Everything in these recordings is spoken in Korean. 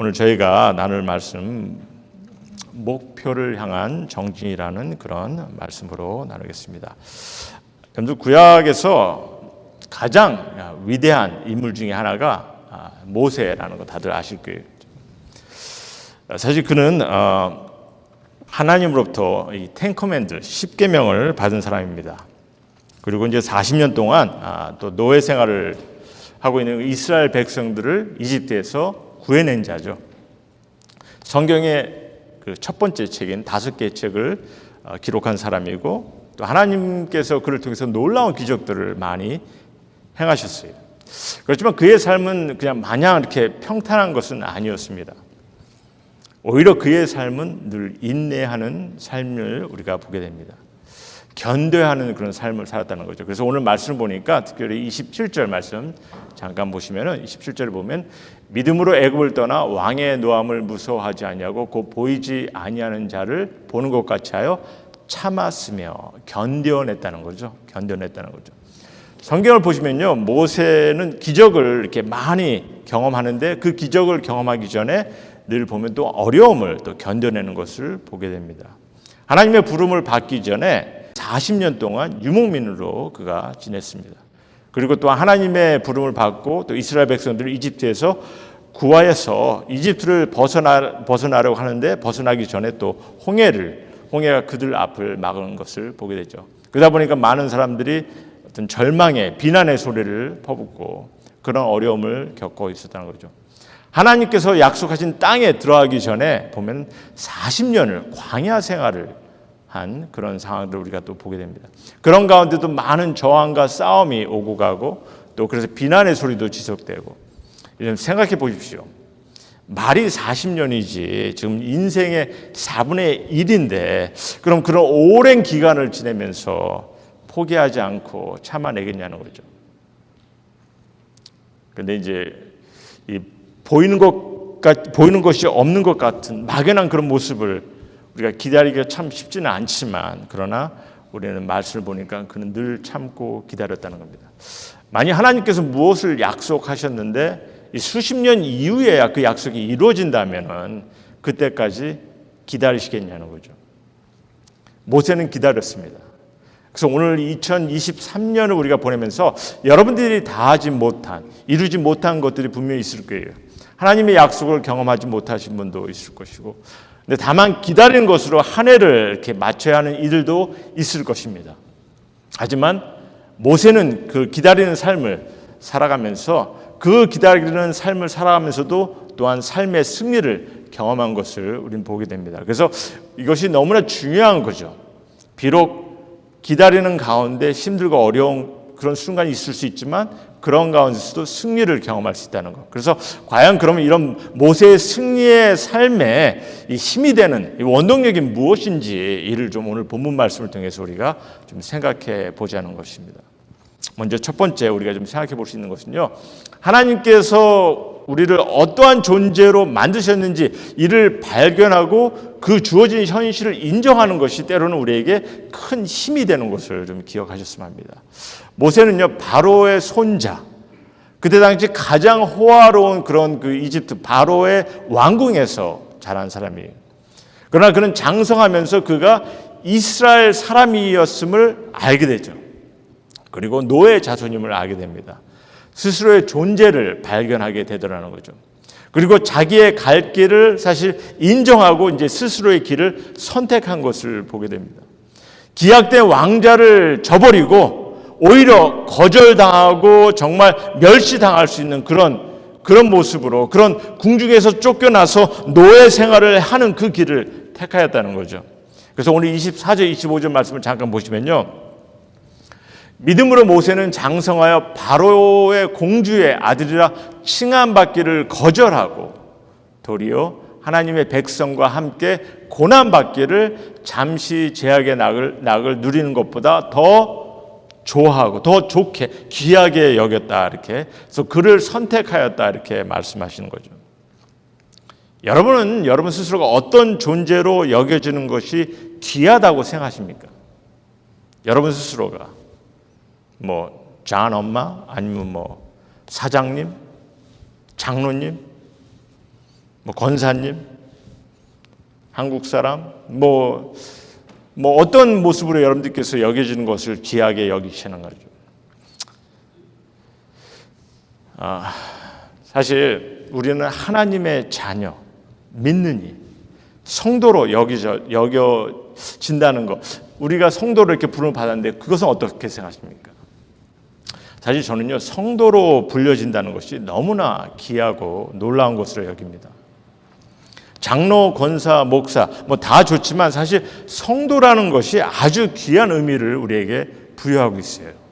오늘 저희가 나눌 말씀 목표를 향한 정진이라는 그런 말씀으로 나누겠습니다. 여러분들 구약에서 가장 위대한 인물 중에 하나가 모세라는 거 다들 아실 거예요. 사실 그는 하나님으로부터 이 텐커맨드 10계명을 받은 사람입니다. 그리고 이제 40년 동안 또 노예 생활을 하고 있는 이스라엘 백성들을 이집트에서 구해낸 자죠. 성경의 그 첫 번째 책인 5개의 책을 기록한 사람이고, 또 하나님께서 그를 통해서 놀라운 기적들을 많이 행하셨어요. 그렇지만 그의 삶은 그냥 마냥 이렇게 평탄한 것은 아니었습니다. 오히려 그의 삶은 늘 인내하는 삶을 우리가 보게 됩니다. 견뎌하는 그런 삶을 살았다는 거죠. 그래서 오늘 말씀을 보니까 특별히 27절 말씀 잠깐 보시면은 27절을 보면 믿음으로 애굽을 떠나 왕의 노함을 무서워하지 아니하고 곧 보이지 아니하는 자를 보는 것 같이 하여 참았으며 견뎌냈다는 거죠. 견뎌냈다는 거죠. 성경을 보시면요, 모세는 기적을 이렇게 많이 경험하는데 그 기적을 경험하기 전에 늘 보면 또 어려움을 또 견뎌내는 것을 보게 됩니다. 하나님의 부름을 받기 전에 40년 동안 유목민으로 그가 지냈습니다. 그리고 또 하나님의 부름을 받고 또 이스라엘 백성들을 이집트에서 구하여서 이집트를 벗어나려고 하는데 벗어나기 전에 또 홍해가 그들 앞을 막은 것을 보게 되죠. 그러다 보니까 많은 사람들이 어떤 절망의 비난의 소리를 퍼붓고 그런 어려움을 겪고 있었다는 거죠. 하나님께서 약속하신 땅에 들어가기 전에 보면 40년을 광야 생활을 한 그런 상황들을 우리가 또 보게 됩니다. 그런 가운데도 많은 저항과 싸움이 오고 가고 또 그래서 비난의 소리도 지속되고, 생각해 보십시오. 말이 40년이지 지금 인생의 4분의 1인데 그럼 그런 오랜 기간을 지내면서 포기하지 않고 참아내겠냐는 거죠. 그런데 이제 이 보이는 것이 없는 것 같은 막연한 그런 모습을 우리가 기다리기가 참 쉽지는 않지만, 그러나 우리는 말씀을 보니까 그는 늘 참고 기다렸다는 겁니다. 만약 하나님께서 무엇을 약속하셨는데 이 수십 년 이후에야 그 약속이 이루어진다면은 그때까지 기다리시겠냐는 거죠. 모세는 기다렸습니다. 그래서 오늘 2023년을 우리가 보내면서 여러분들이 다 하지 못한, 이루지 못한 것들이 분명히 있을 거예요. 하나님의 약속을 경험하지 못하신 분도 있을 것이고, 근데 다만 기다리는 것으로 한 해를 이렇게 맞춰야 하는 이들도 있을 것입니다. 하지만 모세는 그 기다리는 삶을 살아가면서 그 기다리는 삶을 살아가면서도 또한 삶의 승리를 경험한 것을 우리는 보게 됩니다. 그래서 이것이 너무나 중요한 거죠. 비록 기다리는 가운데 힘들고 어려운 그런 순간이 있을 수 있지만 그런 가운데서도 승리를 경험할 수 있다는 것. 그래서 과연 그러면 이런 모세의 승리의 삶에 이 힘이 되는 이 원동력이 무엇인지 이를 좀 오늘 본문 말씀을 통해서 우리가 좀 생각해 보자는 것입니다. 먼저 첫 번째 우리가 좀 생각해 볼 수 있는 것은요, 하나님께서 우리를 어떠한 존재로 만드셨는지 이를 발견하고 그 주어진 현실을 인정하는 것이 때로는 우리에게 큰 힘이 되는 것을 좀 기억하셨으면 합니다. 모세는요, 바로의 손자, 그때 당시 가장 호화로운 그런 그 이집트 바로의 왕궁에서 자란 사람이에요. 그러나 그는 장성하면서 그가 이스라엘 사람이었음을 알게 되죠. 그리고 노예 자손임을 알게 됩니다. 스스로의 존재를 발견하게 되더라는 거죠. 그리고 자기의 갈 길을 사실 인정하고 이제 스스로의 길을 선택한 것을 보게 됩니다. 기약된 왕자를 저버리고 오히려 거절당하고 정말 멸시당할 수 있는 그런 모습으로, 그런 궁중에서 쫓겨나서 노예 생활을 하는 그 길을 택하였다는 거죠. 그래서 오늘 24절, 25절 말씀을 잠깐 보시면요, 믿음으로 모세는 장성하여 바로의 공주의 아들이라 칭함받기를 거절하고 도리어 하나님의 백성과 함께 고난받기를 잠시 죄악의 낙을 누리는 것보다 더 좋아하고 더 좋게 귀하게 여겼다, 이렇게. 그래서 그를 선택하였다, 이렇게 말씀하시는 거죠. 여러분은 여러분 스스로가 어떤 존재로 여겨지는 것이 귀하다고 생각하십니까? 여러분 스스로가 잔 엄마, 아니면 사장님, 장로님, 뭐 권사님, 한국 사람, 뭐 어떤 모습으로 여러분들께서 여겨지는 것을 귀하게 여기시는 거죠. 사실 우리는 하나님의 자녀, 믿는 이, 성도로 여겨진다는 것, 우리가 성도로 이렇게 부름을 받았는데 그것은 어떻게 생각하십니까? 사실 저는요, 성도로 불려진다는 것이 너무나 귀하고 놀라운 것으로 여깁니다. 장로, 권사, 목사 뭐 다 좋지만 사실 성도라는 것이 아주 귀한 의미를 우리에게 부여하고 있어요.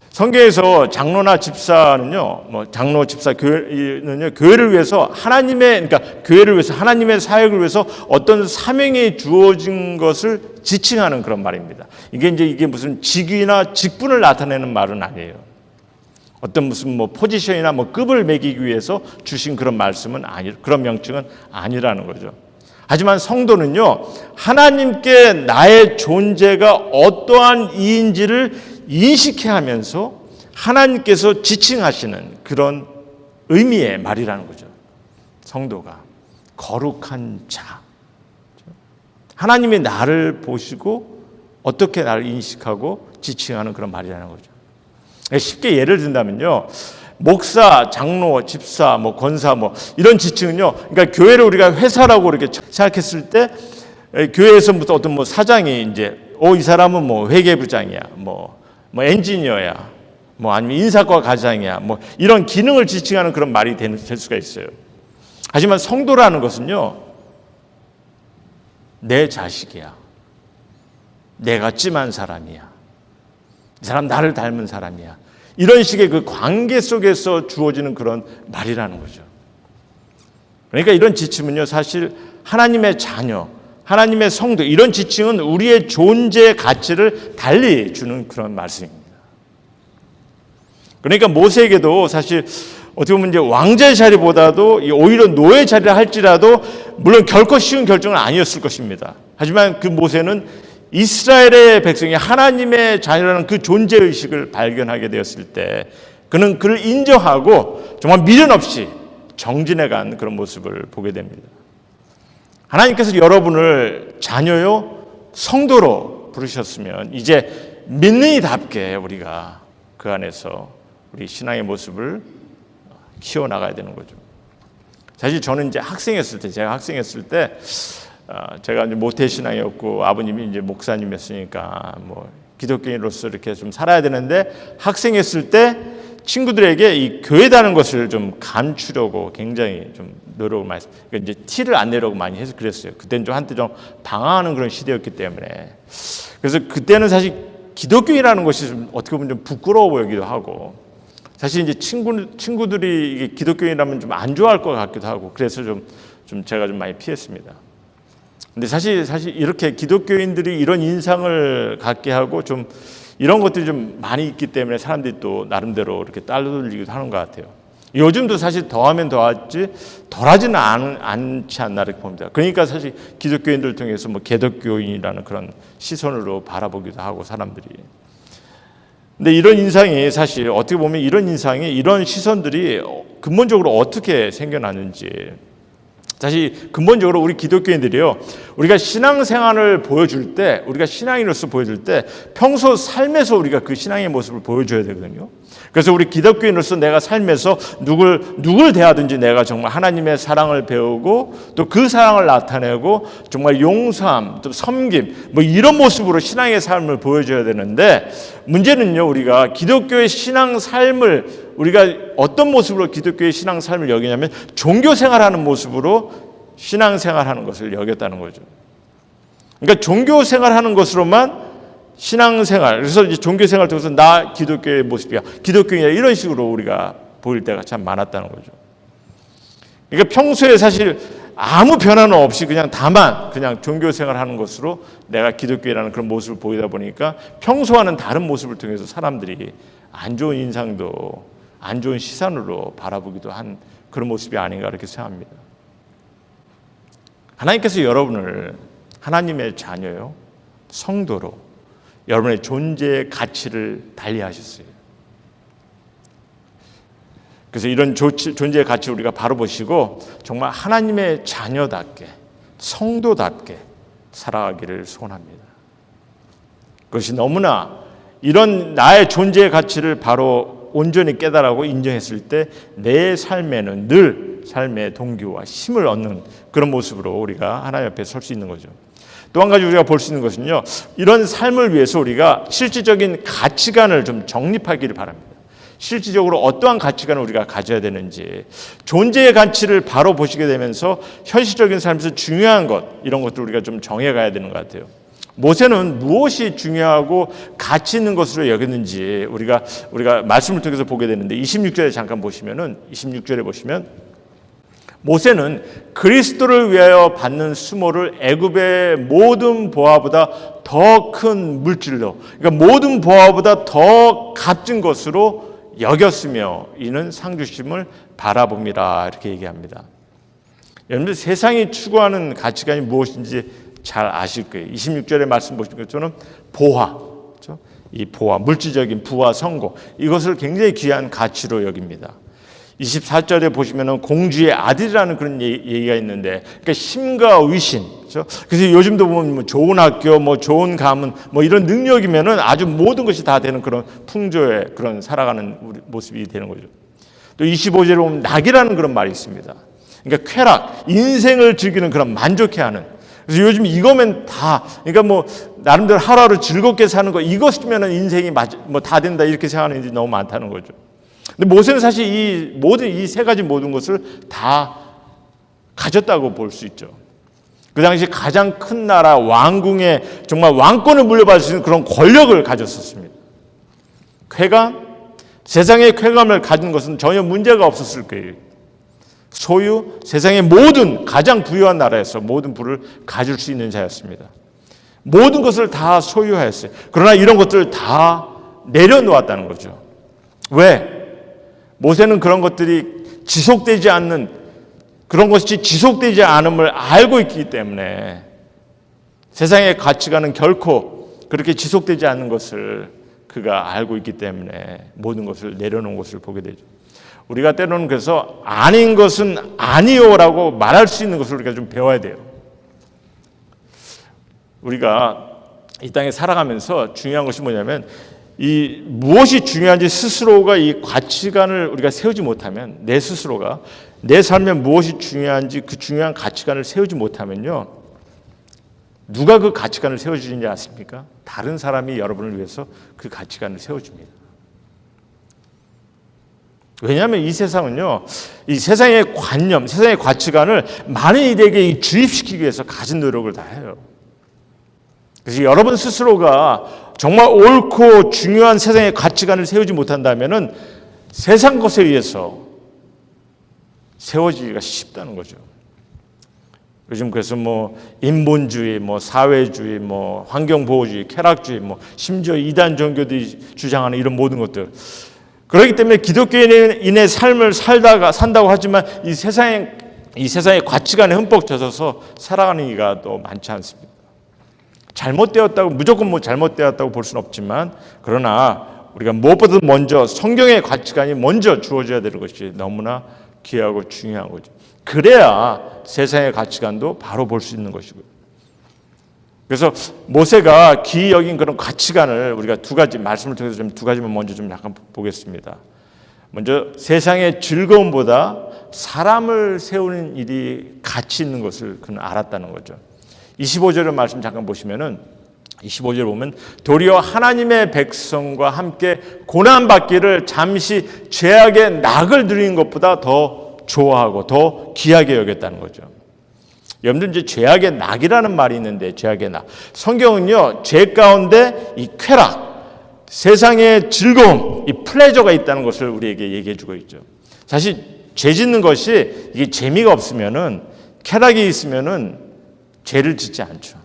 성경에서 장로나 집사는요, 장로, 집사, 교회는요, 교회를 위해서 그러니까 교회를 위해서 하나님의 사역을 위해서 어떤 사명이 주어진 것을 지칭하는 그런 말입니다. 이게 무슨 직위나 직분을 나타내는 말은 아니에요. 어떤 무슨 포지션이나 급을 매기기 위해서 주신 그런 그런 명칭은 아니라는 거죠. 하지만 성도는요, 하나님께 나의 존재가 어떠한 이인지를 인식해야 하면서 하나님께서 지칭하시는 그런 의미의 말이라는 거죠. 성도가 거룩한 자, 하나님이 나를 보시고 어떻게 나를 인식하고 지칭하는 그런 말이라는 거죠. 쉽게 예를 든다면요, 목사, 장로, 집사, 권사 이런 지칭은요, 그러니까 교회를 우리가 회사라고 이렇게 생각했을 때 교회에서부터 어떤 사장이 이제 이 사람은 회계부장이야, 엔지니어야, 아니면 인사과 과장이야, 이런 기능을 지칭하는 그런 말이 될 수가 있어요. 하지만 성도라는 것은요, 내 자식이야, 내가 찜한 사람이야, 이 사람 나를 닮은 사람이야, 이런 식의 그 관계 속에서 주어지는 그런 말이라는 거죠. 그러니까 이런 지칭은요, 사실 하나님의 자녀, 하나님의 성도, 이런 지칭은 우리의 존재 가치를 달리 주는 그런 말씀입니다. 그러니까 모세에게도 사실 어떻게 보면 이제 왕자의 자리보다도 오히려 노예 자리를 할지라도 물론 결코 쉬운 결정은 아니었을 것입니다. 하지만 그 모세는 이스라엘의 백성이 하나님의 자녀라는 그 존재의식을 발견하게 되었을 때 그는 그를 인정하고 정말 미련 없이 정진해간 그런 모습을 보게 됩니다. 하나님께서 여러분을 자녀요, 성도로 부르셨으면 이제 믿는 이답게 우리가 그 안에서 우리 신앙의 모습을 키워나가야 되는 거죠. 사실 저는 이제 제가 학생했을 때 제가 이제 모태신앙이었고 아버님이 이제 목사님이었으니까 기독교인으로서 이렇게 좀 살아야 되는데 학생했을 때 친구들에게 이 교회다는 것을 좀 감추려고 굉장히 좀 노력을 많이 했어요. 그러니까 이제 티를 안 내려고 많이 해서 그랬어요. 그때는 좀 한때 좀 방황하는 그런 시대였기 때문에. 그래서 그때는 사실 기독교인이라는 것이 좀 어떻게 보면 좀 부끄러워 보이기도 하고, 사실 이제 친구들이 이게 기독교인이라면 좀 안 좋아할 것 같기도 하고, 그래서 좀 제가 좀 많이 피했습니다. 근데 사실 이렇게 기독교인들이 이런 인상을 갖게 하고 좀 이런 것들이 좀 많이 있기 때문에 사람들이 또 나름대로 이렇게 따돌리기도 하는 것 같아요. 요즘도 사실 더하면 더하지 덜하지는 않지 않나 이렇게 봅니다. 그러니까 사실 기독교인들을 통해서 개독교인이라는 그런 시선으로 바라보기도 하고 사람들이. 근데 이런 인상이 사실 어떻게 보면 이런 시선들이 근본적으로 어떻게 생겨났는지, 사실 근본적으로 우리 기독교인들이요, 우리가 신앙생활을 보여줄 때, 우리가 신앙인으로서 보여줄 때 평소 삶에서 우리가 그 신앙의 모습을 보여줘야 되거든요. 그래서 우리 기독교인으로서 내가 삶에서 누굴 대하든지 내가 정말 하나님의 사랑을 배우고 또 그 사랑을 나타내고 정말 용서함, 또 섬김 이런 모습으로 신앙의 삶을 보여줘야 되는데, 문제는요, 우리가 기독교의 신앙 삶을 우리가 어떤 모습으로 기독교의 신앙 삶을 여기냐면 종교 생활하는 모습으로 신앙 생활하는 것을 여겼다는 거죠. 그러니까 종교 생활하는 것으로만 신앙생활, 그래서 이제 종교생활을 통해서 나 기독교의 모습이야, 기독교인이야, 이런 식으로 우리가 보일 때가 참 많았다는 거죠. 그러니까 평소에 사실 아무 변화는 없이 다만 종교생활하는 것으로 내가 기독교인이라는 그런 모습을 보이다 보니까 평소와는 다른 모습을 통해서 사람들이 안 좋은 인상도 안 좋은 시선으로 바라보기도 한 그런 모습이 아닌가 이렇게 생각합니다. 하나님께서 여러분을 하나님의 자녀요, 성도로 여러분의 존재의 가치를 달리하셨어요. 그래서 이런 존재의 가치를 우리가 바로 보시고 정말 하나님의 자녀답게, 성도답게 살아가기를 소원합니다. 그것이 너무나 이런 나의 존재의 가치를 바로 온전히 깨달아고 인정했을 때 내 삶에는 늘 삶의 동기와 힘을 얻는 그런 모습으로 우리가 하나님 앞에 설 수 있는 거죠. 또 한 가지 우리가 볼 수 있는 것은요, 이런 삶을 위해서 우리가 실질적인 가치관을 좀 정립하기를 바랍니다. 실질적으로 어떠한 가치관을 우리가 가져야 되는지, 존재의 가치를 바로 보시게 되면서 현실적인 삶에서 중요한 것, 이런 것들 우리가 좀 정해가야 되는 것 같아요. 모세는 무엇이 중요하고 가치 있는 것으로 여겼는지 우리가 말씀을 통해서 보게 되는데, 26절에 잠깐 보시면은, 26절에 보시면 모세는 그리스도를 위하여 받는 수모를 애굽의 모든 보화보다 더 큰 물질로, 그러니까 모든 보화보다 더 값진 것으로 여겼으며 이는 상주심을 바라봅니다. 이렇게 얘기합니다. 여러분들 세상이 추구하는 가치관이 무엇인지 잘 아실 거예요. 26절의 말씀 보시는 것처럼 보화, 그렇죠? 이 보화, 물질적인 부와 성공, 이것을 굉장히 귀한 가치로 여깁니다. 24절에 보시면은 공주의 아들이라는 그런 얘기가 있는데, 그러니까 힘과 위신, 그렇죠? 그래서 요즘도 보면 뭐 좋은 학교, 뭐 좋은 가문, 뭐 이런 능력이면은 아주 모든 것이 다 되는 그런 풍조의 그런 살아가는 우리 모습이 되는 거죠. 또 25절에 보면 낙이라는 그런 말이 있습니다. 그러니까 쾌락, 인생을 즐기는 그런 만족해하는. 그래서 요즘 이거면 다, 그러니까 뭐 나름대로 하루하루 즐겁게 사는 거, 이것이면은 인생이 뭐 다 된다 이렇게 생각하는 일이 너무 많다는 거죠. 근데 모세는 사실 이 세 가지 모든 것을 다 가졌다고 볼 수 있죠. 그 당시 가장 큰 나라 왕궁에 정말 왕권을 물려받을 수 있는 그런 권력을 가졌었습니다. 쾌감, 세상의 쾌감을 가진 것은 전혀 문제가 없었을 거예요. 소유, 세상의 모든 가장 부유한 나라에서 모든 부를 가질 수 있는 자였습니다. 모든 것을 다 소유하였어요. 그러나 이런 것들을 다 내려놓았다는 거죠. 왜? 모세는 그런 것들이 지속되지 않는, 그런 것이 지속되지 않음을 알고 있기 때문에 세상의 가치관은 결코 그렇게 지속되지 않는 것을 그가 알고 있기 때문에 모든 것을 내려놓은 것을 보게 되죠. 우리가 때로는 그래서 아닌 것은 아니요라고 말할 수 있는 것을 우리가 좀 배워야 돼요. 우리가 이 땅에 살아가면서 중요한 것이 뭐냐면, 이 무엇이 중요한지 스스로가 이 가치관을 우리가 세우지 못하면, 내 스스로가 내 삶에 무엇이 중요한지 그 중요한 가치관을 세우지 못하면요, 누가 그 가치관을 세워주는지 아십니까? 다른 사람이 여러분을 위해서 그 가치관을 세워줍니다. 왜냐하면 이 세상은요, 이 세상의 관념, 세상의 가치관을 많은 이들에게 주입시키기 위해서 가진 노력을 다 해요. 그래서 여러분 스스로가 정말 옳고 중요한 세상의 가치관을 세우지 못한다면은 세상 것에 의해서 세워지기가 쉽다는 거죠. 요즘 그래서 뭐 인본주의, 뭐 사회주의, 뭐 환경보호주의, 쾌락주의, 뭐 심지어 이단 종교들이 주장하는 이런 모든 것들. 그렇기 때문에 기독교인의 삶을 산다고 하지만 이 세상의 가치관에 흠뻑 젖어서 살아가는 이가 또 많지 않습니다. 잘못되었다고, 무조건 뭐 잘못되었다고 볼 수는 없지만, 그러나 우리가 무엇보다 먼저 성경의 가치관이 먼저 주어져야 되는 것이 너무나 귀하고 중요한 거죠. 그래야 세상의 가치관도 바로 볼 수 있는 것이고요. 그래서 모세가 귀히 여긴 그런 가치관을 우리가 두 가지, 말씀을 통해서 좀 두 가지만 먼저 좀 약간 보겠습니다. 먼저 세상의 즐거움보다 사람을 세우는 일이 가치 있는 것을 그는 알았다는 거죠. 25절의 말씀 잠깐 보시면은, 25절 보면 도리어 하나님의 백성과 함께 고난받기를 잠시 죄악의 낙을 누리는 것보다 더 좋아하고 더 귀하게 여겼다는 거죠. 여러분들 이제 죄악의 낙이라는 말이 있는데, 죄악의 낙, 성경은요 죄 가운데 이 쾌락, 세상의 즐거움, 이 플레저가 있다는 것을 우리에게 얘기해주고 있죠. 사실 죄 짓는 것이 이게 재미가 없으면은, 쾌락이 있으면은 죄를 짓지 않죠.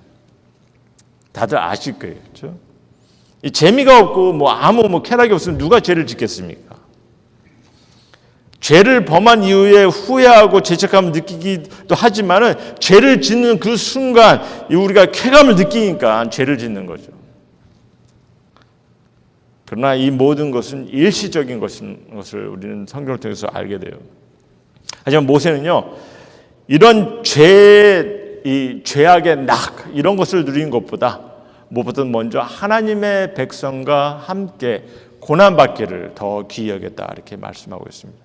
다들 아실 거예요, 그렇죠? 이 재미가 없고 아무 쾌락이 없으면 누가 죄를 짓겠습니까? 죄를 범한 이후에 후회하고 죄책감을 느끼기도 하지만은 죄를 짓는 그 순간 우리가 쾌감을 느끼니까 죄를 짓는 거죠. 그러나 이 모든 것은 일시적인 것을 우리는 성경을 통해서 알게 돼요. 하지만 모세는요, 이런 이 죄악의 낙, 이런 것을 누린 것보다 무엇보다 먼저 하나님의 백성과 함께 고난받기를 더 귀히 여겼다, 이렇게 말씀하고 있습니다.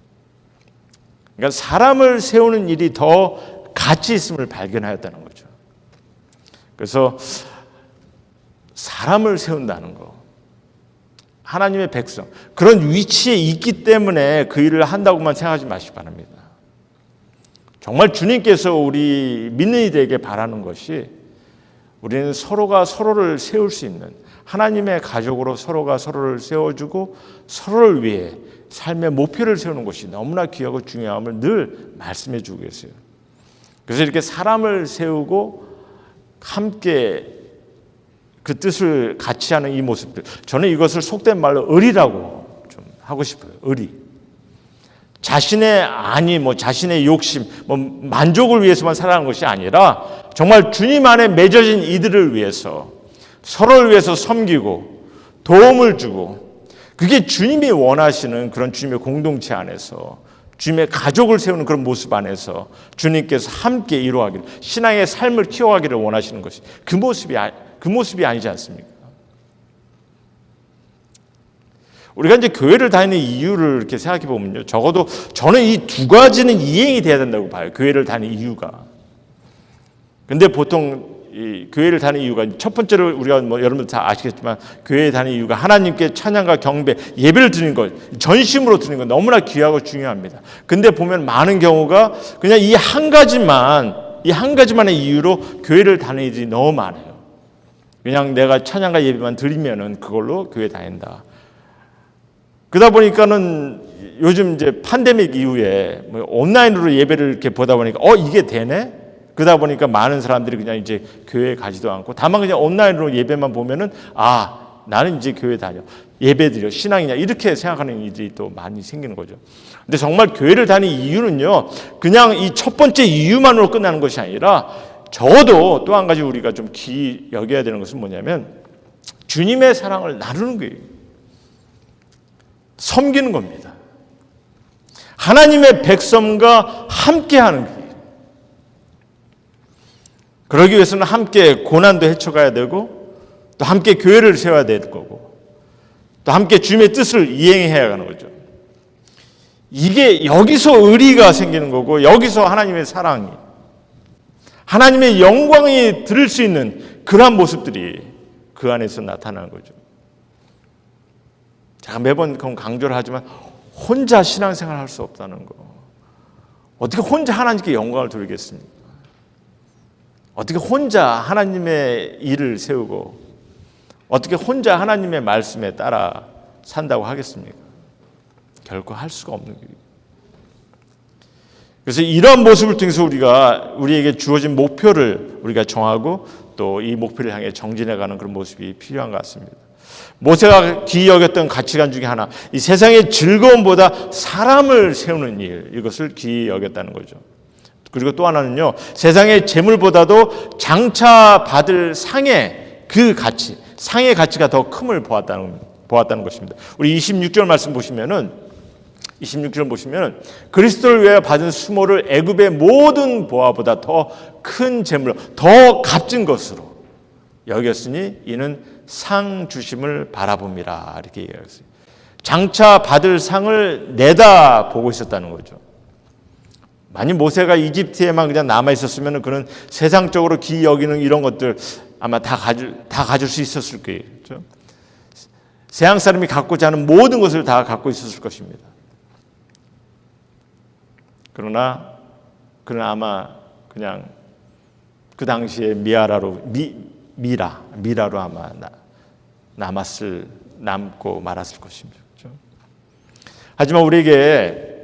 그러니까 사람을 세우는 일이 더 가치 있음을 발견하였다는 거죠. 그래서 사람을 세운다는 거, 하나님의 백성, 그런 위치에 있기 때문에 그 일을 한다고만 생각하지 마시기 바랍니다. 정말 주님께서 우리 믿는 이들에게 바라는 것이 우리는 서로가 서로를 세울 수 있는 하나님의 가족으로 서로가 서로를 세워주고 서로를 위해 삶의 목표를 세우는 것이 너무나 귀하고 중요함을 늘 말씀해 주고 계세요. 그래서 이렇게 사람을 세우고 함께 그 뜻을 같이 하는 이 모습들, 저는 이것을 속된 말로 의리라고 좀 하고 싶어요. 의리. 자신의 안위, 자신의 욕심, 만족을 위해서만 살아가는 것이 아니라 정말 주님 안에 맺어진 이들을 위해서 서로를 위해서 섬기고 도움을 주고, 그게 주님이 원하시는 그런 주님의 공동체 안에서 주님의 가족을 세우는 그런 모습 안에서 주님께서 함께 이루어가기를, 신앙의 삶을 키워가기를 원하시는 것이 그 모습이 아니지 않습니까? 우리가 이제 교회를 다니는 이유를 이렇게 생각해 보면요, 적어도 저는 이 두 가지는 이행이 돼야 된다고 봐요. 교회를 다니는 이유가. 근데 보통 이 교회를 다니는 이유가, 첫 번째로 우리가 여러분들 다 아시겠지만 교회에 다니는 이유가 하나님께 찬양과 경배, 예배를 드리는 것, 전심으로 드리는 것 너무나 귀하고 중요합니다. 근데 보면 많은 경우가 그냥 이 한 가지만의 이유로 교회를 다니는 이들이 너무 많아요. 그냥 내가 찬양과 예배만 드리면은 그걸로 교회 다닌다. 그러다 보니까는 요즘 이제 팬데믹 이후에 온라인으로 예배를 이렇게 보다 보니까 이게 되네? 그러다 보니까 많은 사람들이 그냥 이제 교회에 가지도 않고 다만 그냥 온라인으로 예배만 보면은 나는 이제 교회 다녀, 예배 드려, 신앙이냐, 이렇게 생각하는 일들이 또 많이 생기는 거죠. 근데 정말 교회를 다니는 이유는요, 그냥 이 첫 번째 이유만으로 끝나는 것이 아니라 적어도 또 한 가지 우리가 좀 귀히 여겨야 되는 것은 뭐냐면 주님의 사랑을 나누는 거예요. 섬기는 겁니다. 하나님의 백성과 함께하는 거예요. 그러기 위해서는 함께 고난도 헤쳐가야 되고, 또 함께 교회를 세워야 될 거고, 또 함께 주님의 뜻을 이행해야 하는 거죠. 이게 여기서 의리가 생기는 거고, 여기서 하나님의 사랑이, 하나님의 영광이 들을 수 있는 그러한 모습들이 그 안에서 나타나는 거죠. 제가 매번 강조를 하지만 혼자 신앙생활을 할 수 없다는 거. 어떻게 혼자 하나님께 영광을 돌리겠습니까? 어떻게 혼자 하나님의 일을 세우고 어떻게 혼자 하나님의 말씀에 따라 산다고 하겠습니까? 결코 할 수가 없는 거예요. 그래서 이런 모습을 통해서 우리에게 주어진 목표를 우리가 정하고 또 이 목표를 향해 정진해가는 그런 모습이 필요한 것 같습니다. 모세가 귀히 여겼던 가치관 중에 하나, 이 세상의 즐거움보다 사람을 세우는 일, 이것을 귀히 여겼다는 거죠. 그리고 또 하나는요, 세상의 재물보다도 장차 받을 상의 그 가치, 상의 가치가 더 큼을 보았다는 것입니다. 우리 26절 말씀 보시면은, 26절 보시면은 그리스도를 위하여 받은 수모를 애굽의 모든 보화보다 더 큰 재물, 더 값진 것으로 여겼으니 이는 상 주심을 바라봅니다. 이렇게 얘기했어요. 장차 받을 상을 내다보고 있었다는 거죠. 만약 모세가 이집트에만 그냥 남아 있었으면 그는 세상적으로 귀히 여기는 이런 것들 아마 다 가질 수 있었을 거예요. 그렇죠? 세상 사람이 갖고자 하는 모든 것을 다 갖고 있었을 것입니다. 그러나 그는 아마 그냥 그 당시에 미라로 아마 남고 말았을 것입니다. 그렇죠? 하지만 우리에게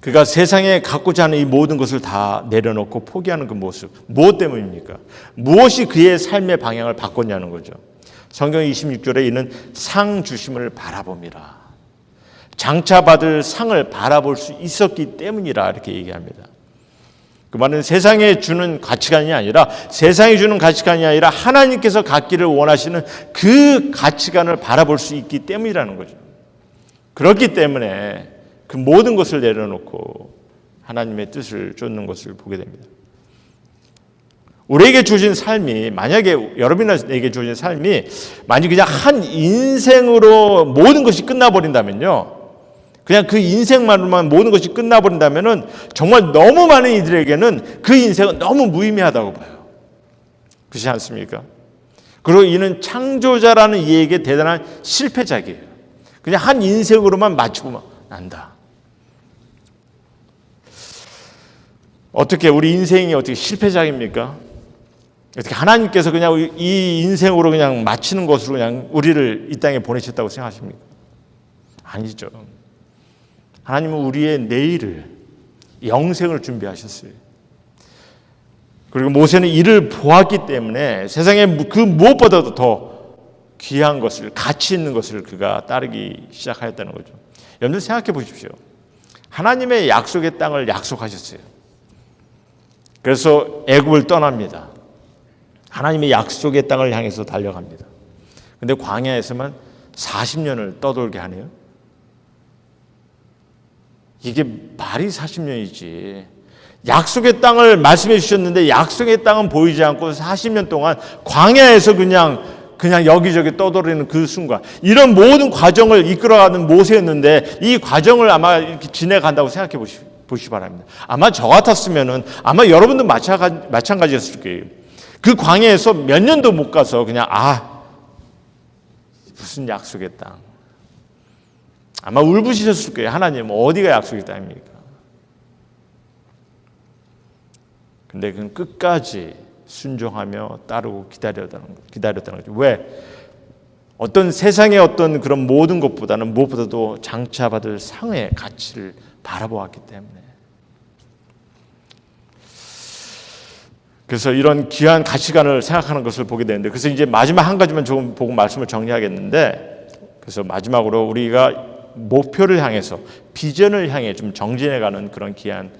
그가 세상에 갖고자 하는 이 모든 것을 다 내려놓고 포기하는 그 모습, 무엇 때문입니까? 무엇이 그의 삶의 방향을 바꿨냐는 거죠. 성경 26절에 이는 상 주심을 바라봅니다. 장차 받을 상을 바라볼 수 있었기 때문이라 이렇게 얘기합니다. 그 말은 세상에 주는 가치관이 아니라 세상이 주는 가치관이 아니라 하나님께서 갖기를 원하시는 그 가치관을 바라볼 수 있기 때문이라는 거죠. 그렇기 때문에 그 모든 것을 내려놓고 하나님의 뜻을 쫓는 것을 보게 됩니다. 우리에게 주어진 삶이, 만약에 여러분에게 주어진 삶이 만약 그냥 한 인생으로 모든 것이 끝나버린다면요, 그냥 그 인생만으로만 모든 것이 끝나버린다면은 정말 너무 많은 이들에게는 그 인생은 너무 무의미하다고 봐요. 그렇지 않습니까? 그리고 이는 창조자라는 이에게 대단한 실패작이에요. 그냥 한 인생으로만 맞추고 난다. 어떻게 우리 인생이 어떻게 실패작입니까? 어떻게 하나님께서 그냥 이 인생으로 그냥 마치는 것으로 그냥 우리를 이 땅에 보내셨다고 생각하십니까? 아니죠. 하나님은 우리의 내일을, 영생을 준비하셨어요. 그리고 모세는 이를 보았기 때문에 세상에 그 무엇보다도 더 귀한 것을, 가치 있는 것을 그가 따르기 시작하였다는 거죠. 여러분들 생각해 보십시오. 하나님의 약속의 땅을 약속하셨어요. 그래서 애굽을 떠납니다. 하나님의 약속의 땅을 향해서 달려갑니다. 그런데 광야에서만 40년을 떠돌게 하네요. 이게 말이 40년이지. 약속의 땅을 말씀해 주셨는데 약속의 땅은 보이지 않고 40년 동안 광야에서 그냥 여기저기 떠돌이는 그 순간, 이런 모든 과정을 이끌어가는 모세였는데 이 과정을 아마 이렇게 지내간다고 생각해 보시기 바랍니다. 아마 저 같았으면은 아마 여러분도 마찬가지였을 거예요. 그 광야에서 몇 년도 못 가서 그냥 무슨 약속의 땅. 아마 울부짖으셨을 거예요. 하나님 어디가 약속의 땅입니까? 근데 그는 끝까지 순종하며 따르고 기다렸다는 거죠. 왜? 어떤 세상의 어떤 그런 모든 것보다는 무엇보다도 장차받을 상의 가치를 바라보았기 때문에. 그래서 이런 귀한 가치관을 생각하는 것을 보게 되는데, 그래서 이제 마지막 한 가지만 조금 보고 말씀을 정리하겠는데, 그래서 마지막으로 우리가 목표를 향해서, 비전을 향해 좀 정진해가는 그런 귀한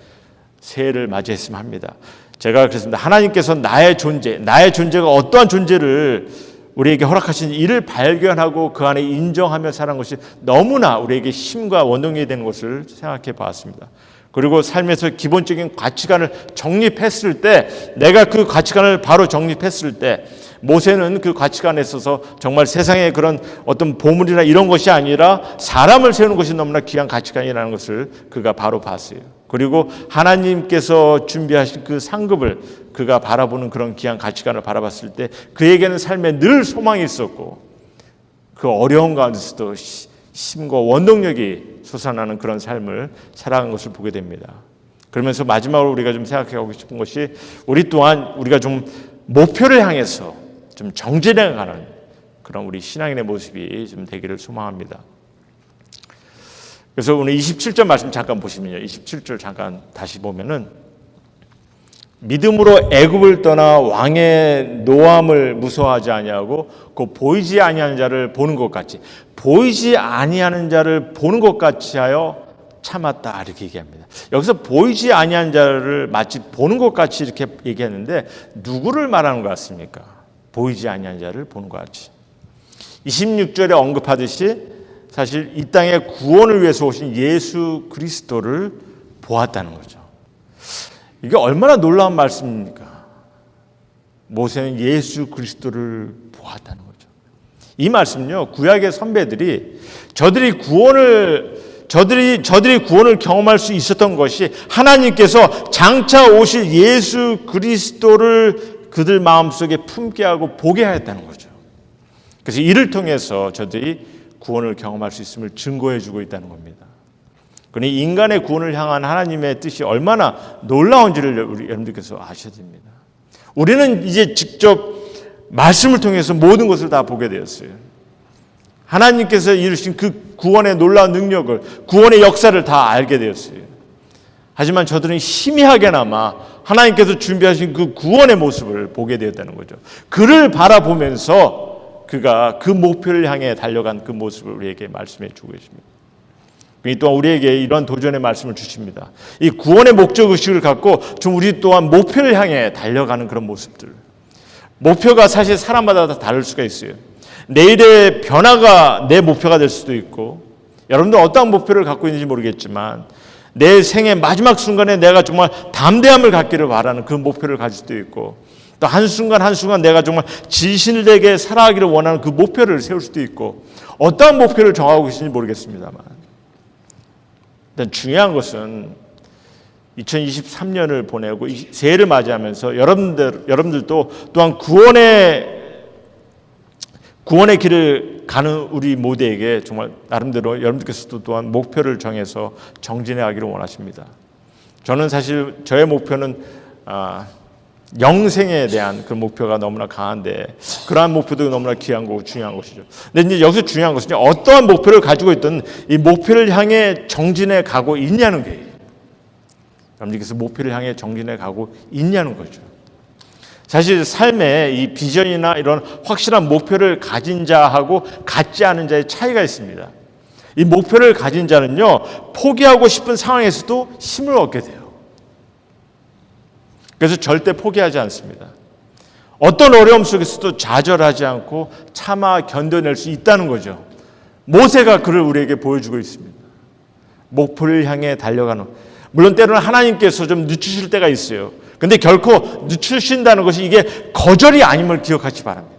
새해를 맞이했으면 합니다. 제가 그랬습니다. 하나님께서 나의 존재가 어떠한 존재를 우리에게 허락하신 이를 발견하고 그 안에 인정하며 살아가는 것이 너무나 우리에게 힘과 원동력이 되는 것을 생각해 봤습니다. 그리고 삶에서 기본적인 가치관을 정립했을 때, 내가 그 가치관을 바로 정립했을 때, 모세는 그 가치관에 있어서 정말 세상의 그런 어떤 보물이나 이런 것이 아니라 사람을 세우는 것이 너무나 귀한 가치관이라는 것을 그가 바로 봤어요. 그리고 하나님께서 준비하신 그 상급을 그가 바라보는 그런 귀한 가치관을 바라봤을 때 그에게는 삶에 늘 소망이 있었고, 그 어려운 가운데서도 힘과 원동력이 솟아나는 그런 삶을 살아가는 것을 보게 됩니다. 그러면서 마지막으로 우리가 좀 생각하고 싶은 것이, 우리 또한 우리가 좀 목표를 향해서 좀 정진해 가는 그런 우리 신앙인의 모습이 좀 되기를 소망합니다. 그래서 오늘 27절 말씀 잠깐 보시면요. 27절 잠깐 다시 보면은, 믿음으로 애굽을 떠나 왕의 노함을 무서워하지 아니하고 그 보이지 아니하는 자를 보는 것 같이, 보이지 아니하는 자를 보는 것 같이 하여 참았다, 이렇게 얘기합니다. 여기서 보이지 아니하는 자를 마치 보는 것 같이 이렇게 얘기했는데 누구를 말하는 것 같습니까? 보이지 아니하는 자를 보는 것 같이. 26절에 언급하듯이 사실 이 땅에 구원을 위해서 오신 예수 그리스도를 보았다는 거죠. 이게 얼마나 놀라운 말씀입니까? 모세는 예수 그리스도를 보았다는 거죠. 이 말씀은요, 구약의 선배들이 저들이 구원을 경험할 수 있었던 것이 하나님께서 장차 오실 예수 그리스도를 그들 마음속에 품게 하고 보게 하였다는 거죠. 그래서 이를 통해서 저들이 구원을 경험할 수 있음을 증거해 주고 있다는 겁니다. 그러니 인간의 구원을 향한 하나님의 뜻이 얼마나 놀라운지를 우리 여러분들께서 아셔야 됩니다. 우리는 이제 직접 말씀을 통해서 모든 것을 다 보게 되었어요. 하나님께서 이루신 그 구원의 놀라운 능력을, 구원의 역사를 다 알게 되었어요. 하지만 저들은 희미하게나마 하나님께서 준비하신 그 구원의 모습을 보게 되었다는 거죠. 그를 바라보면서 그가 그 목표를 향해 달려간 그 모습을 우리에게 말씀해 주고 계십니다. 또한 우리에게 이러한 도전의 말씀을 주십니다. 이 구원의 목적의식을 갖고 좀 우리 또한 목표를 향해 달려가는 그런 모습들. 목표가 사실 사람마다 다 다를 수가 있어요. 내일의 변화가 내 목표가 될 수도 있고, 여러분들 어떠한 목표를 갖고 있는지 모르겠지만 내 생의 마지막 순간에 내가 정말 담대함을 갖기를 바라는 그 목표를 가질 수도 있고, 또 한순간 한순간 내가 정말 진실되게 살아가기를 원하는 그 목표를 세울 수도 있고, 어떠한 목표를 정하고 계신지 모르겠습니다만, 일단 중요한 것은 2023년을 보내고 새해를 맞이하면서 여러분들도 또한 구원의 길을 가는 우리 모두에게 정말 나름대로 여러분들께서도 또한 목표를 정해서 정진해 가기를 원하십니다. 저는 사실 저의 목표는 영생에 대한 그 목표가 너무나 강한데, 그러한 목표도 너무나 귀한 거고 중요한 것이죠. 근데 이제 여기서 중요한 것은 어떠한 목표를 가지고 있든 이 목표를 향해 정진해 가고 있냐는 거예요. 여러분들께서 목표를 향해 정진해 가고 있냐는 거죠. 사실 삶에 이 비전이나 이런 확실한 목표를 가진 자하고 갖지 않은 자의 차이가 있습니다. 이 목표를 가진 자는요, 포기하고 싶은 상황에서도 힘을 얻게 돼요. 그래서 절대 포기하지 않습니다. 어떤 어려움 속에서도 좌절하지 않고 참아 견뎌낼 수 있다는 거죠. 모세가 그를 우리에게 보여주고 있습니다. 목표를 향해 달려가는, 물론 때로는 하나님께서 좀 늦추실 때가 있어요. 근데 결코 늦추신다는 것이 이게 거절이 아님을 기억하시 바랍니다.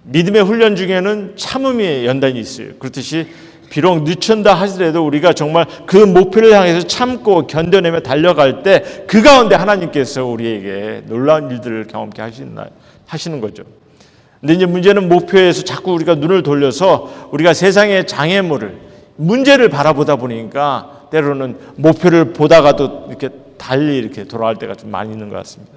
믿음의 훈련 중에는 참음의 연단이 있어요. 그렇듯이 비록 늦춘다 하더라도 우리가 정말 그 목표를 향해서 참고 견뎌내며 달려갈 때 그 가운데 하나님께서 우리에게 놀라운 일들을 경험케 하시는 거죠. 근데 이제 문제는 목표에서 자꾸 우리가 눈을 돌려서 우리가 세상의 장애물을, 문제를 바라보다 보니까 때로는 목표를 보다가도 이렇게 달리 이렇게 돌아갈 때가 좀 많이 있는 것 같습니다.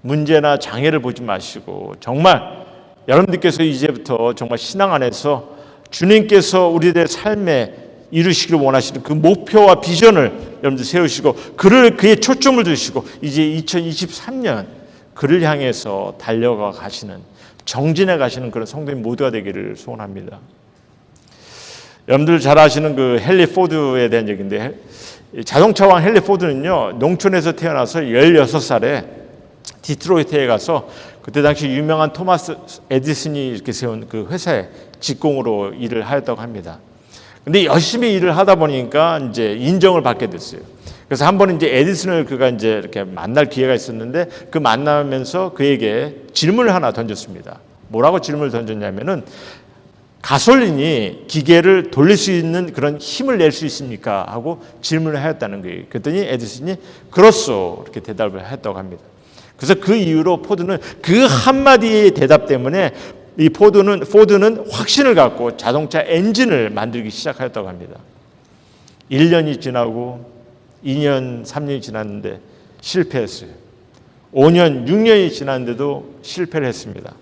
문제나 장애를 보지 마시고 정말 여러분들께서 이제부터 정말 신앙 안에서 주님께서 우리들의 삶에 이루시기를 원하시는 그 목표와 비전을 여러분들 세우시고 그의 초점을 두시고 이제 2023년 그를 향해서 달려가 가시는, 정진해 가시는 그런 성도님 모두가 되기를 소원합니다. 여러분들 잘 아시는 그 헨리 포드에 대한 얘기인데, 자동차왕 헨리 포드는요, 농촌에서 태어나서 16살에 디트로이트에 가서 그때 당시 유명한 토마스 에디슨이 이렇게 세운 그 회사에 직공으로 일을 하였다고 합니다. 근데 열심히 일을 하다 보니까 이제 인정을 받게 됐어요. 그래서 한 번 이제 에디슨을 그가 이제 이렇게 만날 기회가 있었는데, 그 만나면서 그에게 질문을 하나 던졌습니다. 뭐라고 질문을 던졌냐면은, 가솔린이 기계를 돌릴 수 있는 그런 힘을 낼 수 있습니까? 하고 질문을 하였다는 거예요. 그랬더니 에디슨이 그렇소, 이렇게 대답을 했다고 합니다. 그래서 그 이후로 포드는 그 한마디의 대답 때문에 이 포드는 확신을 갖고 자동차 엔진을 만들기 시작하였다고 합니다. 1년이 지나고 2년, 3년이 지났는데 실패했어요. 5년, 6년이 지났는데도 실패를 했습니다.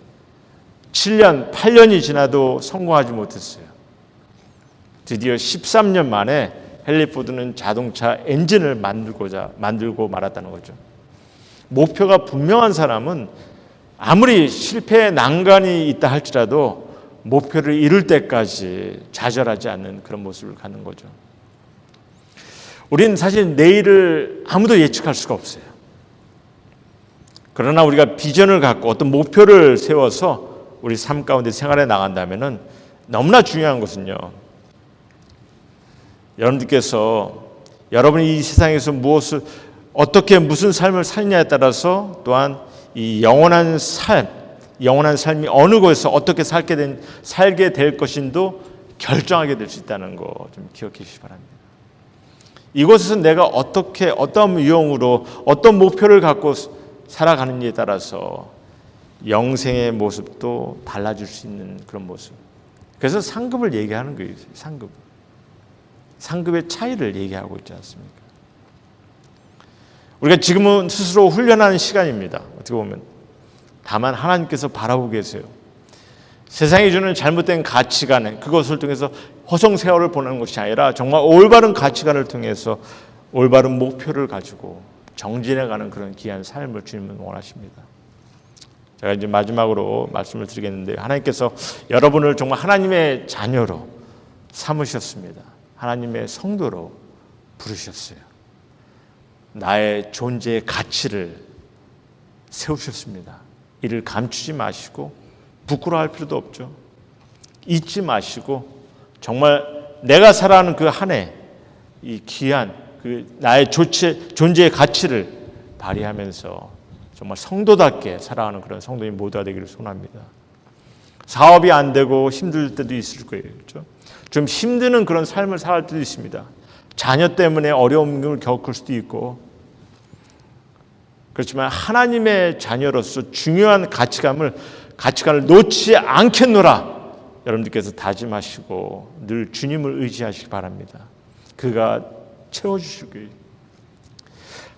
7년, 8년이 지나도 성공하지 못했어요. 드디어 13년 만에 헨리 포드는 자동차 엔진을 만들고 말았다는 거죠. 목표가 분명한 사람은 아무리 실패의 난간이 있다 할지라도 목표를 이룰 때까지 좌절하지 않는 그런 모습을 갖는 거죠. 우리는 사실 내일을 아무도 예측할 수가 없어요. 그러나 우리가 비전을 갖고 어떤 목표를 세워서 우리 삶 가운데 생활해 나간다면은 너무나 중요한 것은요, 여러분들께서 여러분이 이 세상에서 무슨 삶을 살냐에 따라서 또한 이 영원한 삶이 어느 곳에서 어떻게 살게 될 것인도 결정하게 될 수 있다는 거 좀 기억해 주시기 바랍니다. 이곳에서 내가 어떤 유형으로 어떤 목표를 갖고 살아가는지에 따라서 영생의 모습도 달라질 수 있는 그런 모습. 그래서 상급을 얘기하는 거예요. 상급의 차이를 얘기하고 있지 않습니까? 우리가 지금은 스스로 훈련하는 시간입니다. 어떻게 보면. 다만 하나님께서 바라보고 계세요. 세상이 주는 잘못된 가치관, 그것을 통해서 허송세월을 보내는 것이 아니라 정말 올바른 가치관을 통해서 올바른 목표를 가지고 정진해가는 그런 귀한 삶을 주님은 원하십니다. 제가 이제 마지막으로 말씀을 드리겠는데, 하나님께서 여러분을 정말 하나님의 자녀로 삼으셨습니다. 하나님의 성도로 부르셨어요. 나의 존재의 가치를 세우셨습니다. 이를 감추지 마시고 부끄러워할 필요도 없죠. 잊지 마시고 정말 내가 살아가는 그 한 해, 이 귀한 그 나의 존재의 가치를 발휘하면서 정말 성도답게 살아가는 그런 성도님 모두가 되기를 소원합니다. 사업이 안 되고 힘들 때도 있을 거예요. 그렇죠? 좀 힘드는 그런 삶을 살 때도 있습니다. 자녀 때문에 어려움을 겪을 수도 있고, 그렇지만 하나님의 자녀로서 중요한 가치관을 놓지 않겠노라 여러분들께서 다짐하시고 늘 주님을 의지하시기 바랍니다. 그가 채워주실 거예요.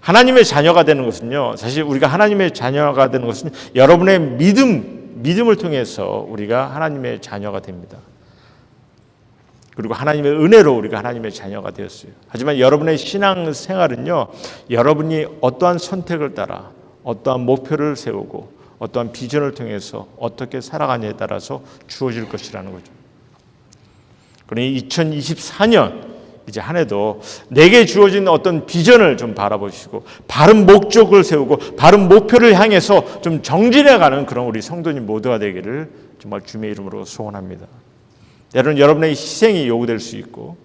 하나님의 자녀가 되는 것은요, 사실 우리가 하나님의 자녀가 되는 것은 여러분의 믿음을 통해서 우리가 하나님의 자녀가 됩니다. 그리고 하나님의 은혜로 우리가 하나님의 자녀가 되었어요. 하지만 여러분의 신앙 생활은요, 여러분이 어떠한 선택을 따라 어떠한 목표를 세우고 어떠한 비전을 통해서 어떻게 살아가냐에 따라서 주어질 것이라는 거죠. 그러니 2024년 이제 한 해도 내게 주어진 어떤 비전을 좀 바라보시고 바른 목적을 세우고 바른 목표를 향해서 좀 정진해가는 그런 우리 성도님 모두가 되기를 정말 주님의 이름으로 소원합니다. 때로는 여러분의 희생이 요구될 수 있고,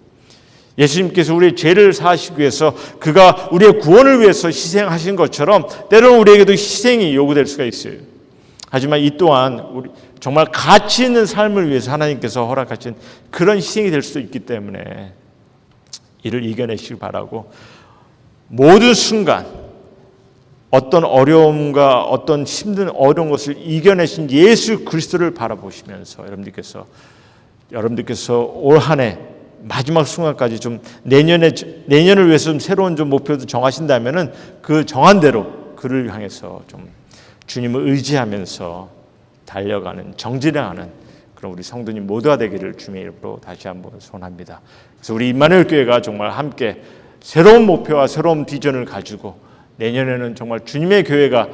예수님께서 우리의 죄를 사하시기 위해서 그가 우리의 구원을 위해서 희생하신 것처럼 때로는 우리에게도 희생이 요구될 수가 있어요. 하지만 이 또한 우리 정말 가치 있는 삶을 위해서 하나님께서 허락하신 그런 희생이 될 수도 있기 때문에 이를 이겨내시길 바라고, 모든 순간 어떤 어려움과 어떤 힘든 어려운 것을 이겨내신 예수 그리스도를 바라보시면서 여러분들께서 올 한 해 마지막 순간까지 좀 내년을 위해서 좀 새로운 좀 목표도 정하신다면은 그 정한 대로 그를 향해서 좀 주님을 의지하면서 달려가는, 정진해가는 그런 우리 성도님 모두가 되기를 주님의 이름으로 다시 한번 소원합니다. 그래서 우리 임마누엘 교회가 정말 함께 새로운 목표와 새로운 비전을 가지고 내년에는 정말 주님의 교회가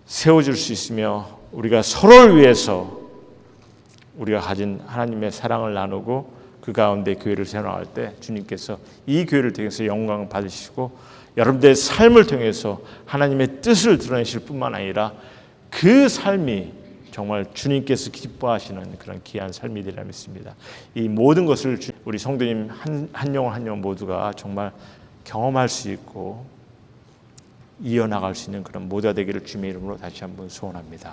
세워질 수 있으며, 우리가 서로를 위해서 우리가 가진 하나님의 사랑을 나누고 그 가운데 교회를 세워나갈 때 주님께서 이 교회를 통해서 영광을 받으시고 여러분들의 삶을 통해서 하나님의 뜻을 드러내실 뿐만 아니라 그 삶이 정말 주님께서 기뻐하시는 그런 귀한 삶이 되리라 믿습니다. 이 모든 것을 우리 성도님 한 영혼 한 영혼 모두가 정말 경험할 수 있고 이어나갈 수 있는 그런 모두가 되기를 주님의 이름으로 다시 한번 소원합니다.